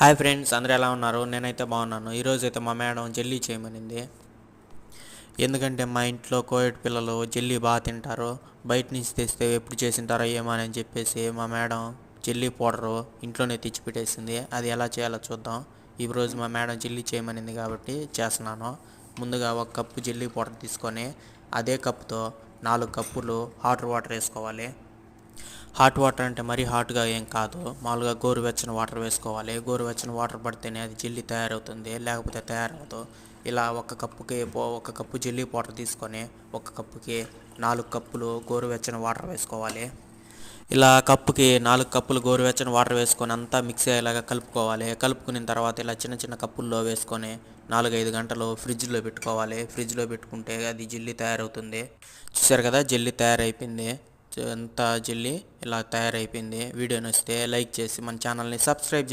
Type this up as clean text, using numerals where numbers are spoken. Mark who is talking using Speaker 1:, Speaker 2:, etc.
Speaker 1: Hi friends, అందరూ ఎలా ఉన్నారు? నేనైతే బాగున్నాను. ఈరోజు అయితే మా మేడం జెల్లీ చేయమనింది. ఎందుకంటే మా ఇంట్లో కోవిడ్ పిల్లలు జెల్లీ బాగా తింటారు. బయట నుంచి తెస్తే ఎప్పుడు చేసింటారో ఏమో అని చెప్పేసి మా మేడం జెల్లీ పౌడరు ఇంట్లోనే తెచ్చిపెట్టేసింది. అది ఎలా చేయాలో చూద్దాం. ఈరోజు మా మేడం జెల్లీ చేయమనింది కాబట్టి చేస్తున్నాను. ముందుగా ఒక కప్పు జెల్లీ పౌడర్ తీసుకొని అదే కప్పుతో 4 కప్పులు హాట్ వాటర్ వేసుకోవాలి. హాట్ వాటర్ అంటే మరీ హాట్గా ఏం కాదు, మామూలుగా గోరువెచ్చని వాటర్ వేసుకోవాలి. గోరువెచ్చని వాటర్ పడితేనే అది జెల్లీ తయారవుతుంది, లేకపోతే తయారవదు. ఇలా ఒక కప్పు జెల్లీ పౌడర్ తీసుకొని ఒక కప్పుకి 4 కప్పులు గోరువెచ్చని వాటర్ వేసుకోవాలి. ఇలా కప్పుకి 4 కప్పులు గోరువెచ్చని వాటర్ వేసుకొని అంతా మిక్స్ అయ్యేలాగా కలుపుకోవాలి. కలుపుకున్న తర్వాత ఇలా చిన్న చిన్న కప్పుల్లో వేసుకొని 4-5 గంటలు ఫ్రిడ్జ్లో పెట్టుకోవాలి. ఫ్రిడ్జ్లో పెట్టుకుంటే అది జెల్లీ తయారవుతుంది. చూసారు కదా, జెల్లీ తయారైపోయింది. అంతా జెల్లీ ఇలా తయారైపోయింది. వీడియో నచ్చితే లైక్ చేసి మన ఛానల్ని సబ్స్క్రైబ్